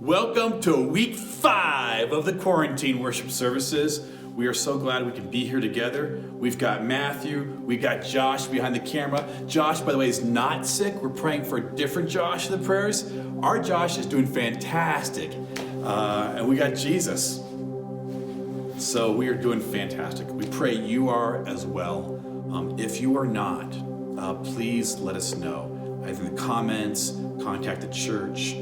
Welcome to week 5 of the quarantine worship services. We are so glad we can be here together. We've got Matthew, we've got Josh behind the camera. Josh, by the way, is not sick. We're praying for a different Josh in the prayers. Our Josh is doing fantastic. And we got Jesus. So we are doing fantastic. We pray you are as well. If you are not, please let us know. Either in the comments, contact the church.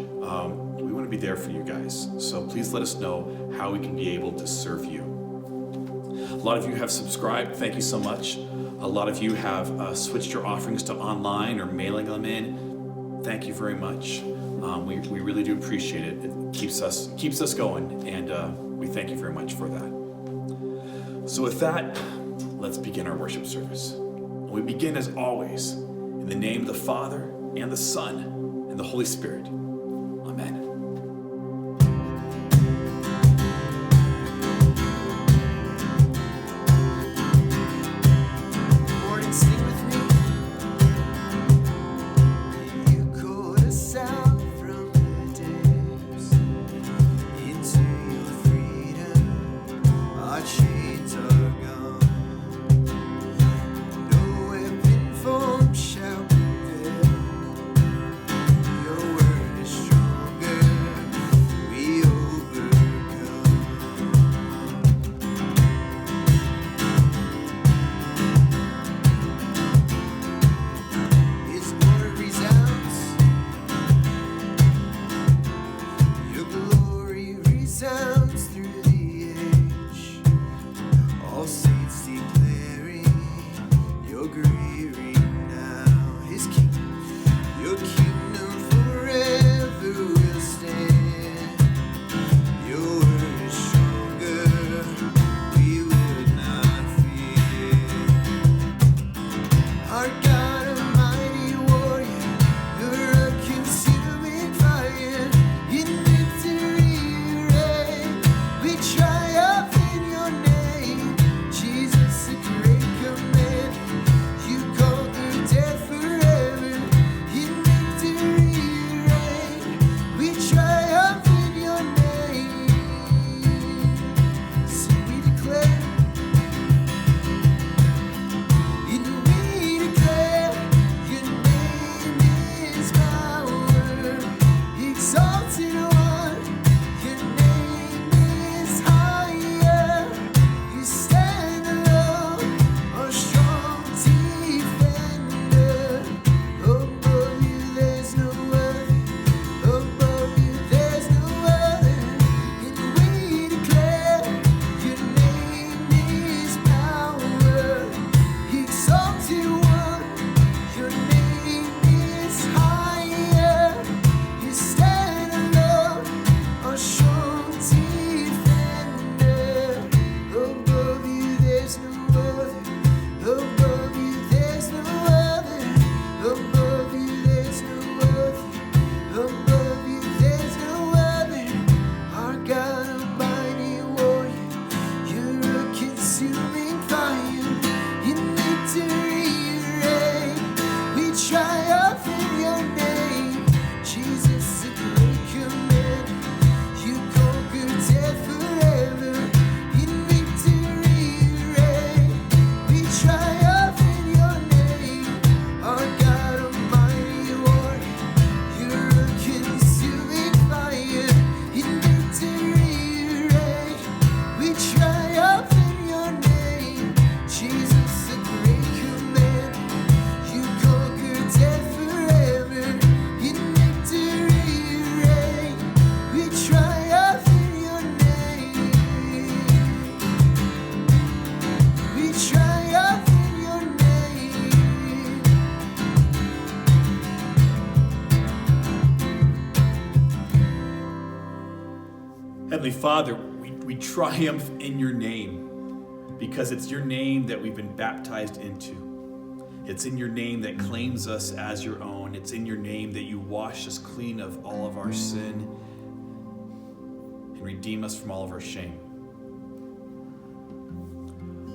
We want to be there for you guys. So please let us know how we can be able to serve you. A lot of you have subscribed. Thank you so much. A lot of you have switched your offerings to online or mailing them in. Thank you very much. We really do appreciate it. It keeps us going, and we thank you very much for that. So with that, let's begin our worship service. We begin as always in the name of the Father and the Son and the Holy Spirit. Amen. Heavenly Father, we triumph in your name because it's your name that we've been baptized into. It's in your name that claims us as your own. It's in your name that you wash us clean of all of our sin and redeem us from all of our shame.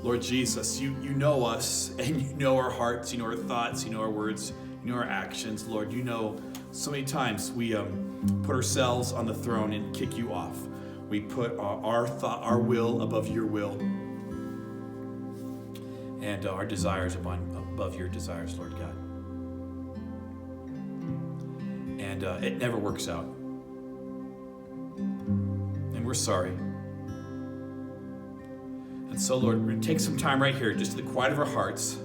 Lord Jesus, you know us and you know our hearts, you know our thoughts, you know our words, you know our actions. Lord, you know So many times we put ourselves on the throne and kick you off. We put our will above your will, and our desires above your desires, Lord God. And it never works out. And we're sorry. And so, Lord, we're going to take some time right here, just in the quiet of our hearts,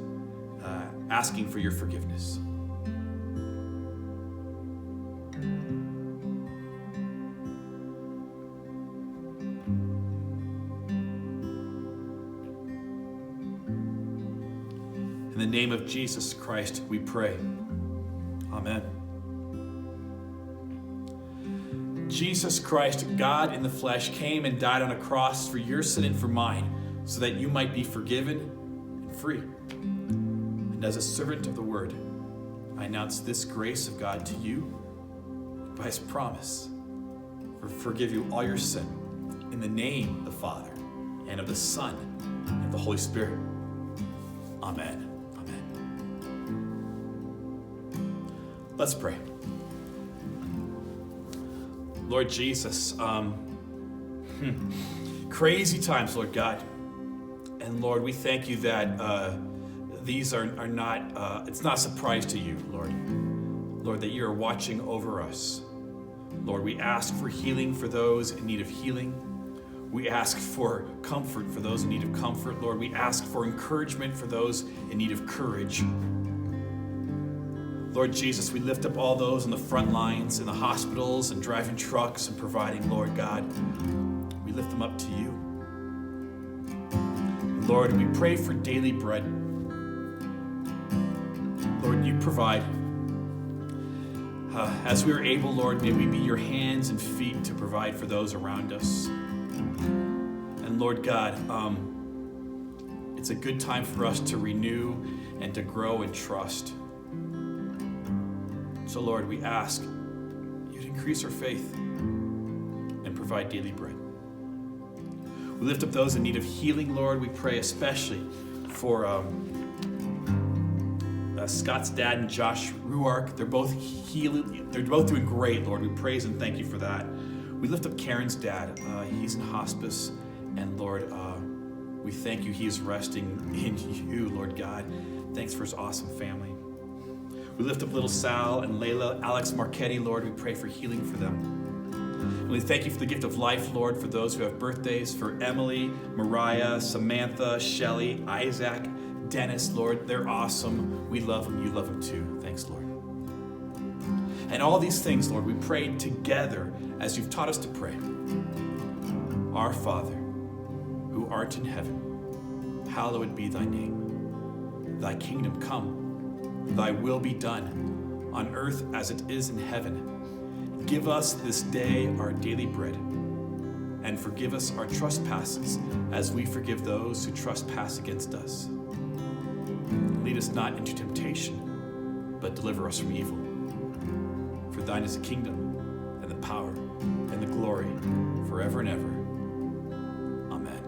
asking for your forgiveness. In the name of Jesus Christ, we pray. Amen. Jesus Christ, God in the flesh, came and died on a cross for your sin and for mine, so that you might be forgiven and free. And as a servant of the word, I announce this grace of God to you by his promise to forgive you all your sin, in the name of the Father, and of the Son, and of the Holy Spirit. Amen. Let's pray. Lord Jesus, crazy times, Lord God. And Lord, we thank you that these are not, it's not a surprise to you, Lord. Lord, that you are watching over us. Lord, we ask for healing for those in need of healing. We ask for comfort for those in need of comfort. Lord, we ask for encouragement for those in need of courage. Lord Jesus, we lift up all those on the front lines, in the hospitals and driving trucks and providing, Lord God. We lift them up to you. Lord, we pray for daily bread. Lord, you provide. As we are able, Lord, may we be your hands and feet to provide for those around us. And Lord God, it's a good time for us to renew and to grow in trust. So Lord, we ask you to increase our faith and provide daily bread. We lift up those in need of healing, Lord. We pray especially for Scott's dad and Josh Ruark. They're both healing. They're both doing great, Lord. We praise and thank you for that. We lift up Karen's dad. He's in hospice, and Lord, we thank you. He is resting in you, Lord God. Thanks for his awesome family. We lift up little Sal and Layla, Alex Marchetti, Lord. We pray for healing for them. And we thank you for the gift of life, Lord, for those who have birthdays, for Emily, Mariah, Samantha, Shelly, Isaac, Dennis, Lord. They're awesome. We love them. You love them too. Thanks, Lord. And all these things, Lord, we pray together as you've taught us to pray. Our Father, who art in heaven, hallowed be thy name. Thy kingdom come. Thy will be done, on earth as it is in heaven. Give us this day our daily bread, and forgive us our trespasses, as we forgive those who trespass against us. Lead us not into temptation, but deliver us from evil. For thine is the kingdom, and the power, and the glory, forever and ever. Amen.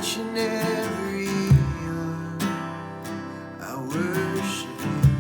touching every heart. I worship you.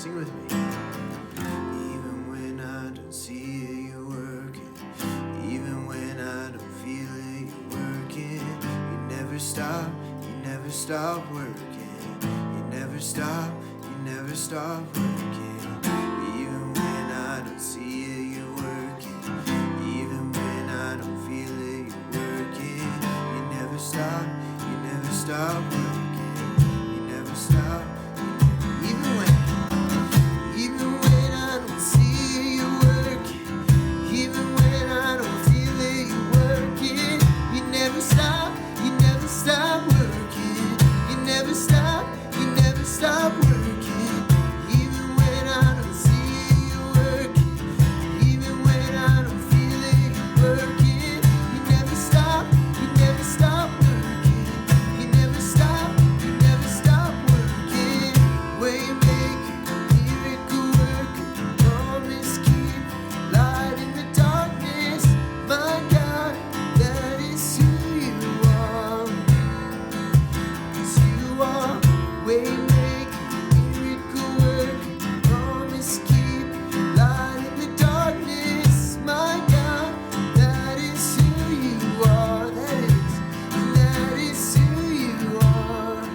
Sing with me. Even when I don't see it, you're working. Even when I don't feel it, you're working. You never stop working. You never stop working. Even when I don't see it, you're working. Even when I don't feel it, you're working. You never stop working. You never stop. Even when I don't see it, you're working. Even when I don't feel it, you're working. You never stop working. You never stop working. Even when I don't see it, you're working. Even when I don't feel it, you're working. You never stop working. You never stop working. Waymaker, miracle worker, promise keeper, light in the darkness. My God, that is who you are. 'Cause you are waymaker, miracle worker, promise keeper, light in the darkness. My God, that is who you are. That is who you are.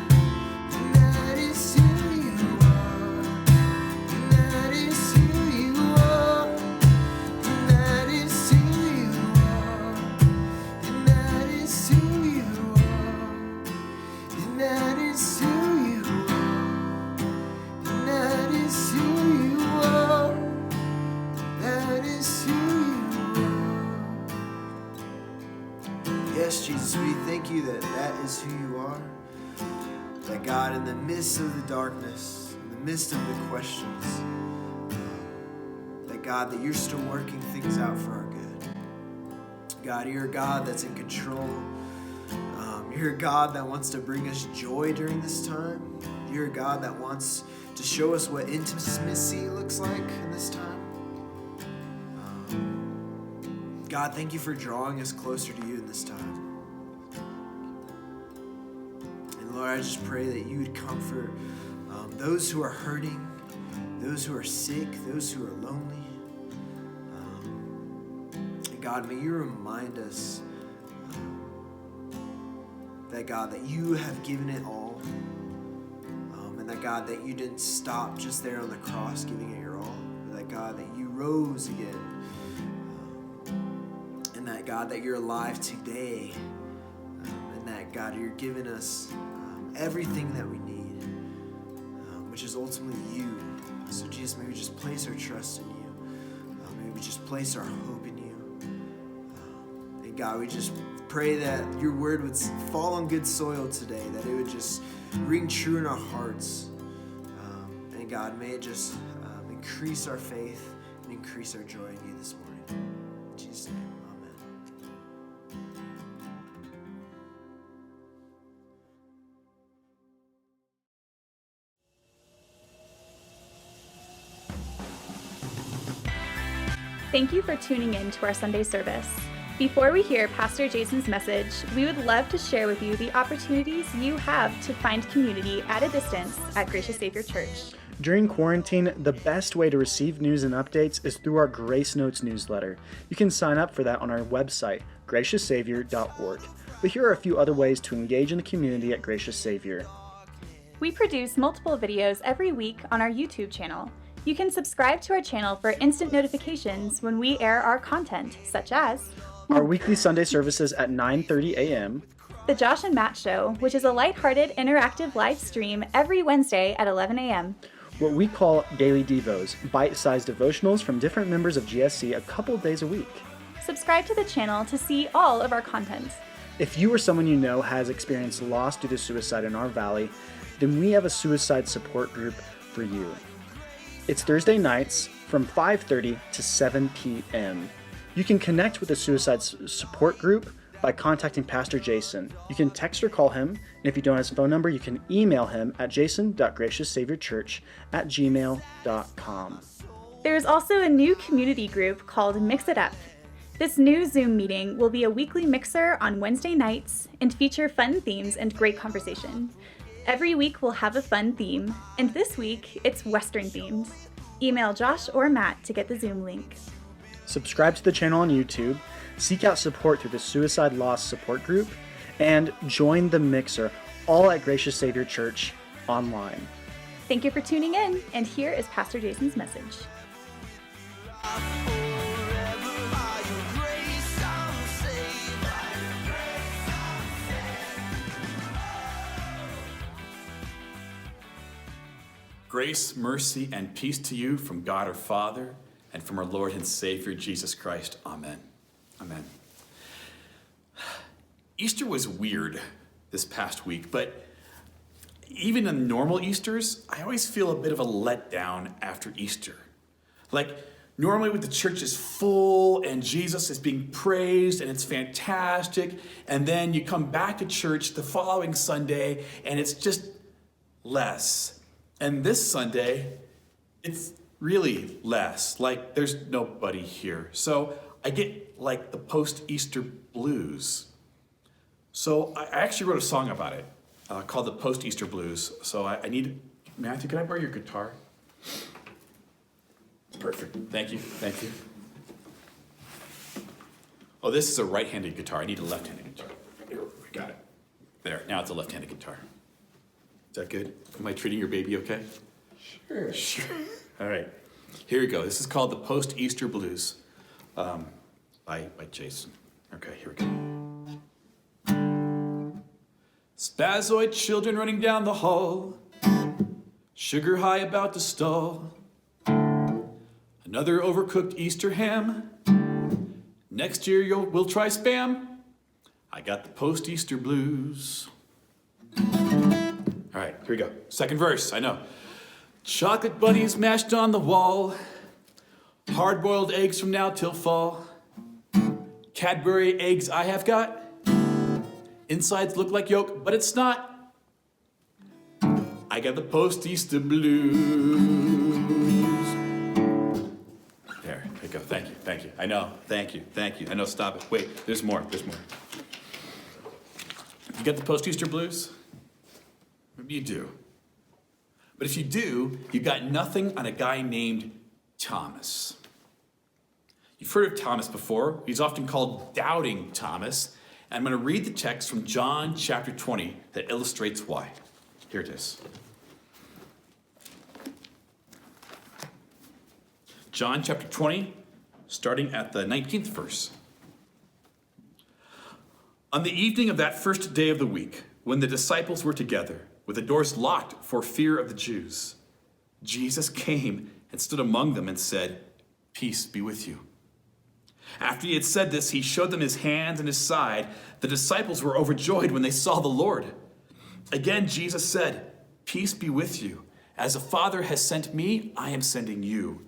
That is who you are. That is who you are. That is who you are. And that is who you are. And that is who you are. And that is who you are. That is who you are. Yes, Jesus, we thank you that is who you are. That God, in the midst of the darkness, in the midst of the questions, that God, that you're still working things out for our good. God, you're a God that's in control. You're a God that wants to bring us joy during this time. You're a God that wants to show us what intimacy looks like in this time. God, thank you for drawing us closer to you in this time. And Lord, I just pray that you would comfort those who are hurting, those who are sick, those who are lonely. And God, may you remind us that God, that you have given it all. And that God, that you didn't stop just there on the cross giving it your all. But that God, that you rose again. And that God, that you're alive today. And that God, you're giving us everything that we need, which is ultimately you. So Jesus, may we just place our trust in you. May we just place our hope in you. And God, we just pray that your word would fall on good soil today, that it would just ring true in our hearts. And God, may it just increase our faith and increase our joy in you this morning. In Jesus' name, amen. Thank you for tuning in to our Sunday service. Before we hear Pastor Jason's message, we would love to share with you the opportunities you have to find community at a distance at Gracious Savior Church. During quarantine, the best way to receive news and updates is through our GraceNotes newsletter. You can sign up for that on our website, gracioussavior.org. But here are a few other ways to engage in the community at Gracious Savior. We produce multiple videos every week on our YouTube channel. You can subscribe to our channel for instant notifications when we air our content, such as our weekly Sunday services at 9:30 a.m., The Josh and Matt Show, which is a lighthearted, interactive live stream every Wednesday at 11 a.m., what we call Daily Devos, bite-sized devotionals from different members of GSC a couple days a week. Subscribe to the channel to see all of our content. If you or someone you know has experienced loss due to suicide in our valley, then we have a suicide support group for you. It's Thursday nights from 5:30 to 7 p.m. You can connect with the suicide support group by contacting Pastor Jason. You can text or call him, and if you don't have his phone number, you can email him at jason.gracioussaviorchurch@gmail.com. There's also a new community group called Mix It Up. This new Zoom meeting will be a weekly mixer on Wednesday nights and feature fun themes and great conversation. Every week we'll have a fun theme, and this week it's Western themed. Email Josh or Matt to get the Zoom link. Subscribe to the channel on YouTube, seek out support through the Suicide Loss Support Group, and join the Mixer, all at Gracious Savior Church online. Thank you for tuning in, and here is Pastor Jason's message. Grace, mercy, and peace to you from God our Father and from our Lord and Savior Jesus Christ. Amen. Amen. Easter was weird this past week, but even on normal Easters, I always feel a bit of a letdown after Easter. Like, normally when the church is full and Jesus is being praised and it's fantastic, and then you come back to church the following Sunday and it's just less. And this Sunday, it's really less. Like, there's nobody here. So I get like the post-Easter blues. So I actually wrote a song about it called the Post-Easter Blues. So I need, Matthew, can I borrow your guitar? Perfect. Thank you. Thank you. Oh, this is a right-handed guitar. I need a left-handed guitar. Here, we got it. There. Now it's a left-handed guitar. Is that good? Am I treating your baby okay? Sure. All right. Here we go. This is called the Post-Easter Blues by Jason. Okay, here we go. Spazoid children running down the hall, sugar high about to stall, another overcooked Easter ham, next year we'll try Spam, I got the post-Easter blues. All right, here we go. Second verse, I know. Chocolate bunnies mashed on the wall, hard-boiled eggs from now till fall, Cadbury eggs I have got, insides look like yolk, but it's not. I got the post-Easter blues. There you go. Thank you. I know. Thank you. I know. Stop it. Wait. There's more. You got the post-Easter blues? Maybe you do. But if you do, you got nothing on a guy named Thomas. You've heard of Thomas before. He's often called Doubting Thomas. And I'm going to read the text from John chapter 20 that illustrates why. Here it is. John chapter 20, starting at the 19th verse. On the evening of that first day of the week, when the disciples were together, with the doors locked for fear of the Jews, Jesus came and stood among them and said, "Peace be with you." After he had said this, he showed them his hands and his side. The disciples were overjoyed when they saw the Lord. Again, Jesus said, "Peace be with you. As the Father has sent me, I am sending you."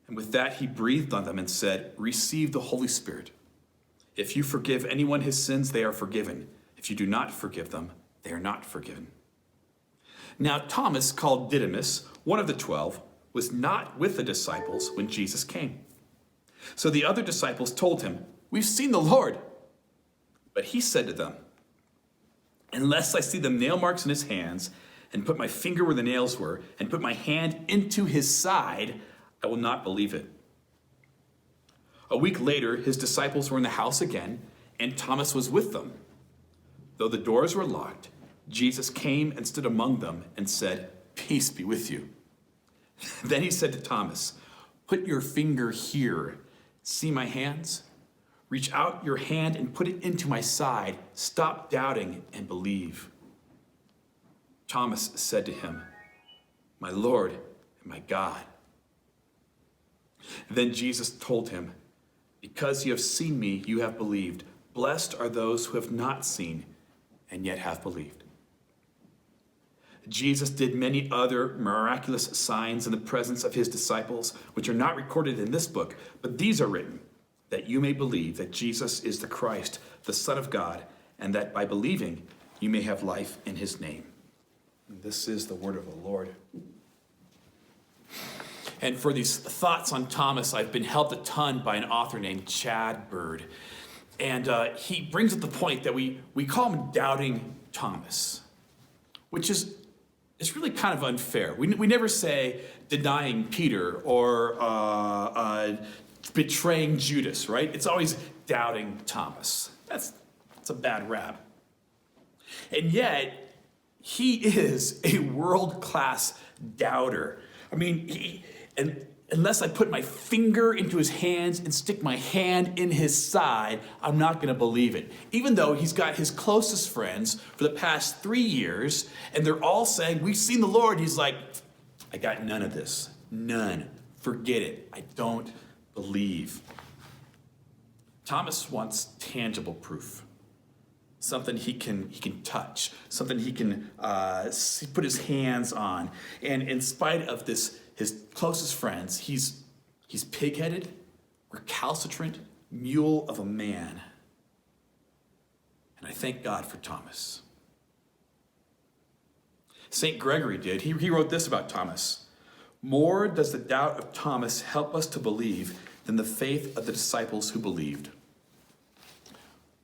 And with that, he breathed on them and said, "Receive the Holy Spirit. If you forgive anyone his sins, they are forgiven. If you do not forgive them, they are not forgiven." Now, Thomas, called Didymus, one of the 12, was not with the disciples when Jesus came. So the other disciples told him, "We've seen the Lord." But he said to them, "Unless I see the nail marks in his hands, and put my finger where the nails were, and put my hand into his side, I will not believe it." A week later, his disciples were in the house again, and Thomas was with them. Though the doors were locked, Jesus came and stood among them and said, "Peace be with you." Then he said to Thomas, "Put your finger here. See my hands? Reach out your hand and put it into my side. Stop doubting and believe." Thomas said to him, "My Lord and my God." Then Jesus told him, "Because you have seen me, you have believed. Blessed are those who have not seen and yet have believed." Jesus did many other miraculous signs in the presence of his disciples, which are not recorded in this book, but these are written, that you may believe that Jesus is the Christ, the Son of God, and that by believing you may have life in his name. And this is the word of the Lord. And for these thoughts on Thomas, I've been helped a ton by an author named Chad Bird. And he brings up the point that we call him Doubting Thomas. which is it's really kind of unfair. We never say denying Peter or betraying Judas, right? It's always doubting Thomas. That's a bad rap. And yet, he is a world-class doubter. I mean, unless I put my finger into his hands and stick my hand in his side, I'm not going to believe it. Even though he's got his closest friends for the past 3 years, and they're all saying, we've seen the Lord. He's like, I got none of this. None. Forget it. I don't believe. Thomas wants tangible proof. Something he can touch. Something he can put his hands on. And in spite of this, his closest friends, he's pig-headed, recalcitrant, mule of a man. And I thank God for Thomas. St. Gregory did. He wrote this about Thomas. More does the doubt of Thomas help us to believe than the faith of the disciples who believed.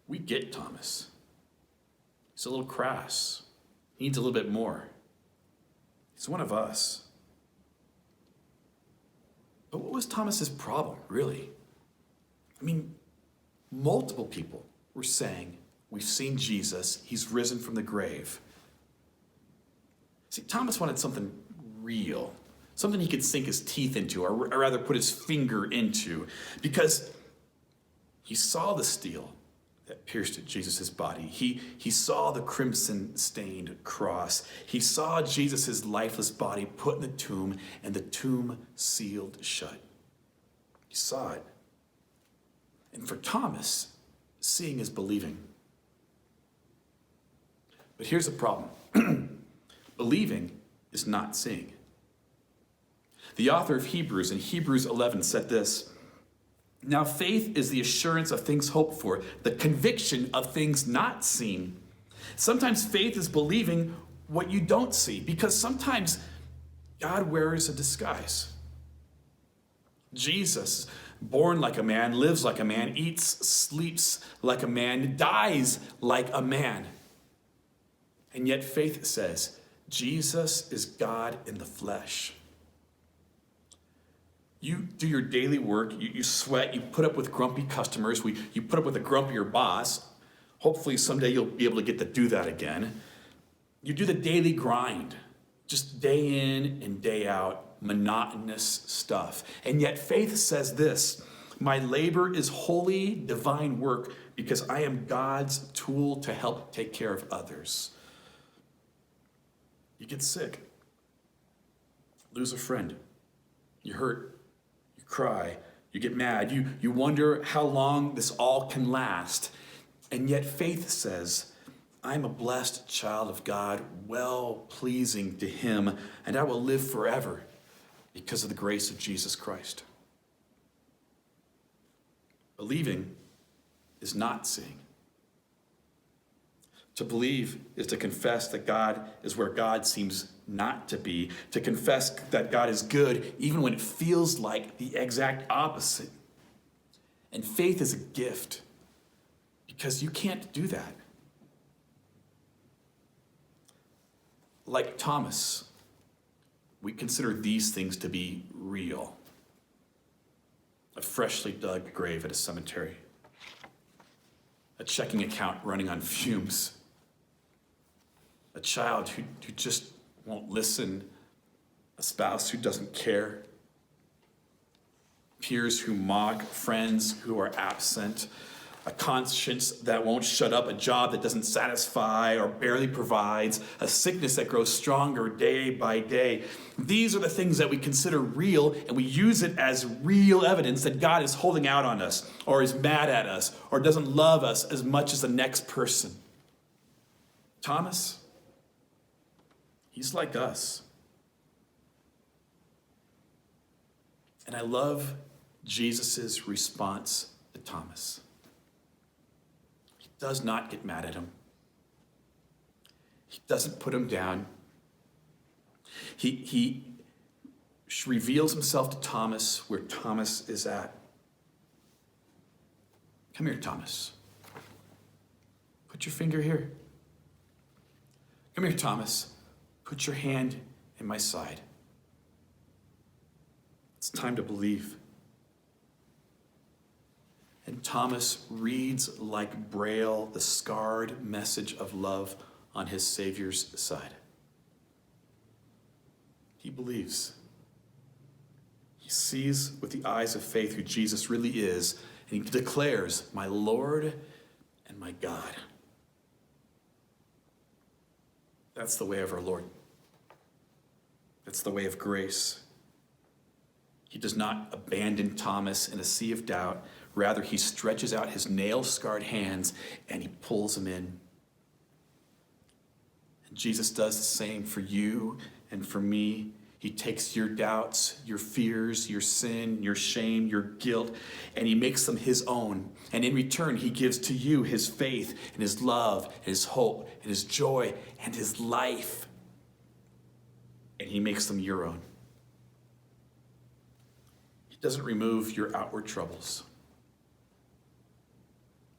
We get Thomas. He's a little crass. He needs a little bit more. He's one of us. But what was Thomas's problem, really? I mean, multiple people were saying, we've seen Jesus, he's risen from the grave. See, Thomas wanted something real, something he could sink his teeth into, or rather put his finger into, because he saw the steel that pierced Jesus' body. He saw the crimson-stained cross. He saw Jesus' lifeless body put in the tomb, and the tomb sealed shut. He saw it. And for Thomas, seeing is believing. But here's the problem. Believing is not seeing. The author of Hebrews in Hebrews 11 said this, now faith is the assurance of things hoped for, the conviction of things not seen. Sometimes faith is believing what you don't see, because sometimes God wears a disguise. Jesus, born like a man, lives like a man, eats, sleeps like a man, dies like a man. And yet faith says, Jesus is God in the flesh. You do your daily work, you sweat, you put up with grumpy customers, you put up with a grumpier boss. Hopefully someday you'll be able to get to do that again. You do the daily grind, just day in and day out, monotonous stuff. And yet faith says this, my labor is holy, divine work because I am God's tool to help take care of others. You get sick, lose a friend, you hurt, cry, you get mad, you wonder how long this all can last. And yet faith says, I'm a blessed child of God, well-pleasing to him, and I will live forever because of the grace of Jesus Christ. Believing is not seeing. To believe is to confess that God is where God seems not to be, to confess that God is good even when it feels like the exact opposite. And faith is a gift because you can't do that. Like Thomas, we consider these things to be real. A freshly dug grave at a cemetery, a checking account running on fumes, a child who just won't listen, a spouse who doesn't care, peers who mock, friends who are absent, a conscience that won't shut up, a job that doesn't satisfy or barely provides, a sickness that grows stronger day by day. These are the things that we consider real, and we use it as real evidence that God is holding out on us, or is mad at us, or doesn't love us as much as the next person. Thomas, he's like us. And I love Jesus' response to Thomas. He does not get mad at him. He doesn't put him down. He reveals himself to Thomas where Thomas is at. Come here, Thomas. Put your finger here. Come here, Thomas. Put your hand in my side. It's time to believe. And Thomas reads like Braille the scarred message of love on his Savior's side. He believes. He sees with the eyes of faith who Jesus really is, and he declares, "My Lord and my God." That's the way of our Lord. That's the way of grace. He does not abandon Thomas in a sea of doubt. Rather, he stretches out his nail-scarred hands and he pulls him in. And Jesus does the same for you and for me. He takes your doubts, your fears, your sin, your shame, your guilt, and he makes them his own. And in return, he gives to you his faith and his love and his hope and his joy and his life. And he makes them your own. He doesn't remove your outward troubles,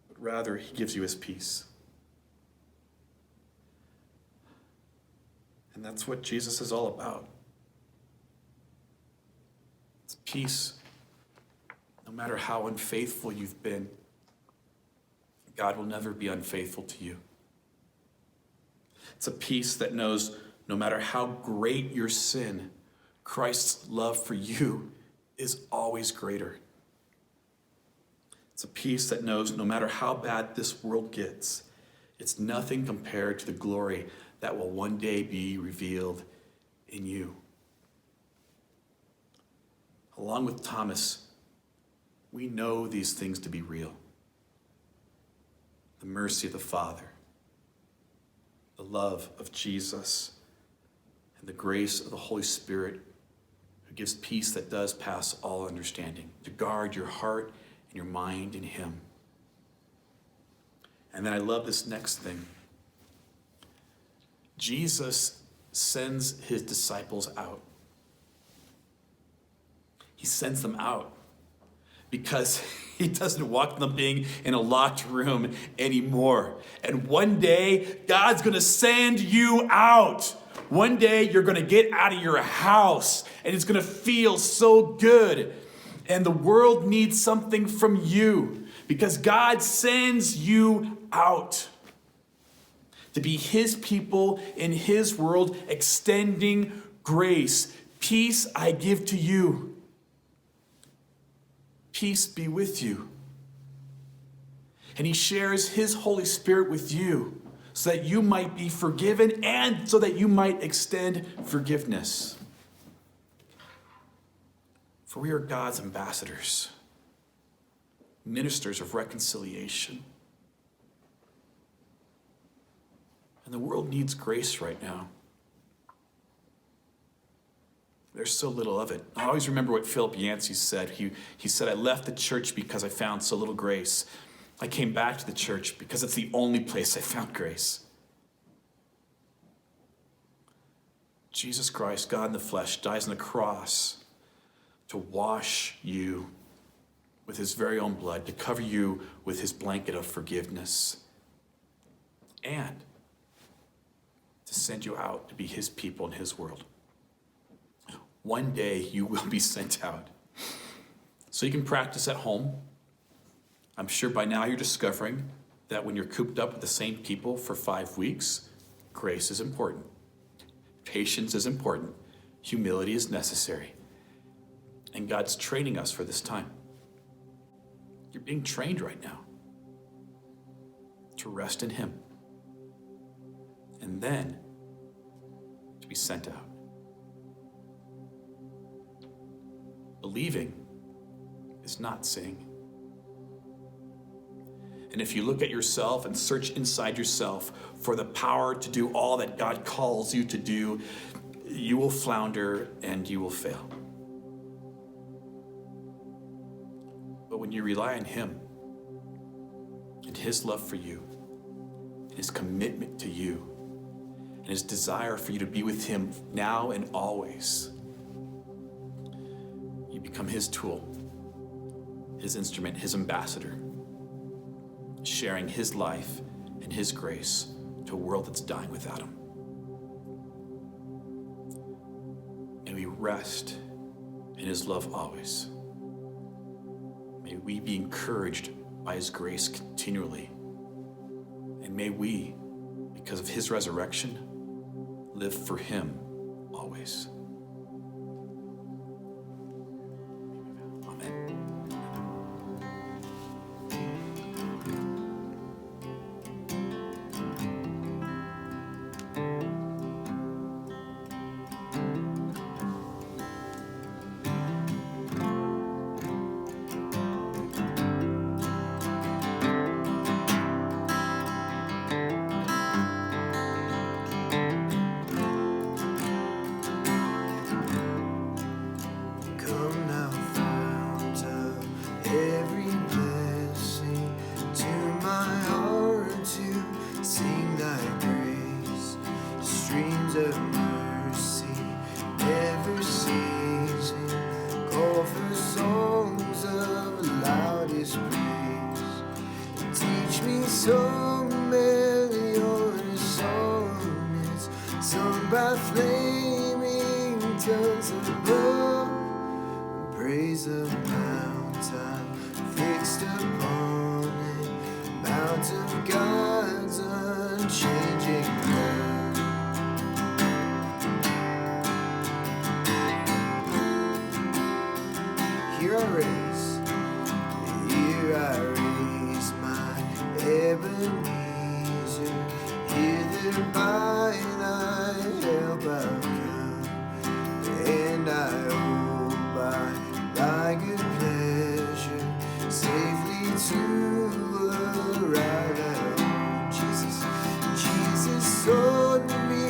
but rather he gives you his peace. And that's what Jesus is all about. It's peace. No matter how unfaithful you've been, God will never be unfaithful to you. It's a peace that knows no matter how great your sin, Christ's love for you is always greater. It's a peace that knows no matter how bad this world gets, it's nothing compared to the glory that will one day be revealed in you. Along with Thomas, we know these things to be real. The mercy of the Father, the love of Jesus, and the grace of the Holy Spirit, who gives peace that does pass all understanding, to guard your heart and your mind in him. And then I love this next thing. Jesus sends his disciples out. He sends them out because he doesn't want them being in a locked room anymore. And one day, God's going to send you out. One day, you're going to get out of your house, and it's going to feel so good. And the world needs something from you because God sends you out to be his people in his world, extending grace. Peace I give to you. Peace be with you. And he shares his Holy Spirit with you so that you might be forgiven and so that you might extend forgiveness. For we are God's ambassadors, ministers of reconciliation. And the world needs grace right now. There's so little of it. I always remember what Philip Yancey said. He said, "I left the church because I found so little grace. I came back to the church because it's the only place I found grace." Jesus Christ, God in the flesh, dies on the cross to wash you with his very own blood, to cover you with his blanket of forgiveness, and to send you out to be his people in his world. One day you will be sent out. So you can practice at home. I'm sure by now you're discovering that when you're cooped up with the same people for 5 weeks, grace is important. Patience is important. Humility is necessary. And God's training us for this time. You're being trained right now to rest in him. And then to be sent out. Believing is not seeing. And if you look at yourself and search inside yourself for the power to do all that God calls you to do, you will flounder and you will fail. But when you rely on him and his love for you, and his commitment to you, and his desire for you to be with him now and always, you become his tool, his instrument, his ambassador, sharing his life and his grace to a world that's dying without him. rest in his love always. May we be encouraged by his grace continually. And may we, because of his resurrection, live for him always. Amen. Come now, fount of every blessing, to my heart to sing thy praise. Streams of mercy, never ceasing, call for songs of loudest praise. Teach me some melodious sonnets, sung by flaming tongues above. Praise the mountain fixed upon it, mount of God's unchanging love. Here I raise my Ebenezer, hither by thy help I've come, and I hope by thy good pleasure safely to arrive at home. Jesus sought me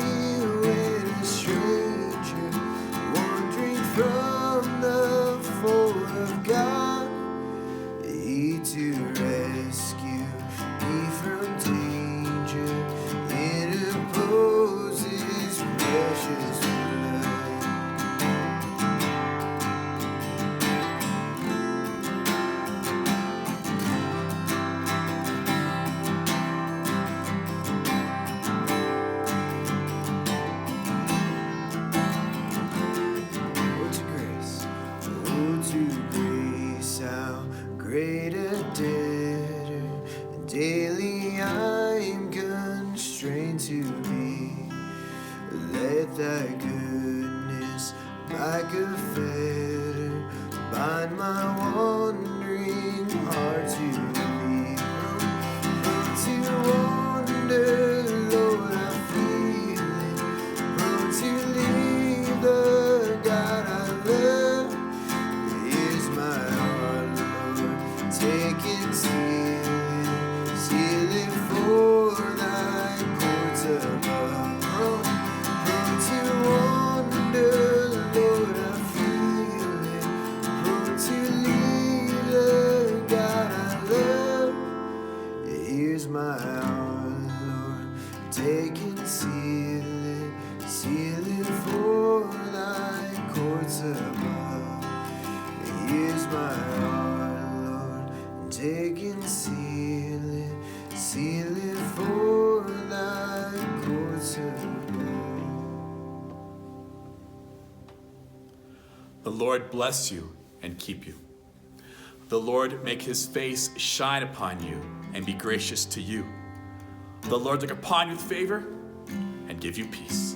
when a stranger, wandering from the fold of God. He to rescue me from danger interposes precious blood. To grace, how great a debtor daily I'm constrained to be. Let thy goodness like a fetter bind my wandering heart to thee. Prone to wander, Lord, I feel it, prone to leave the God I love. Here's my heart, Lord, take and seal it for thy courts above. Prone to wander, Lord, I feel it, prone to leave the God I love. Here's my heart, Lord, take and seal it for thy courts above. Here's my heart, Lord, take and seal it for thy courts above. The Lord bless you and keep you. The Lord make his face shine upon you and be gracious to you. The Lord look upon you with favor and give you peace.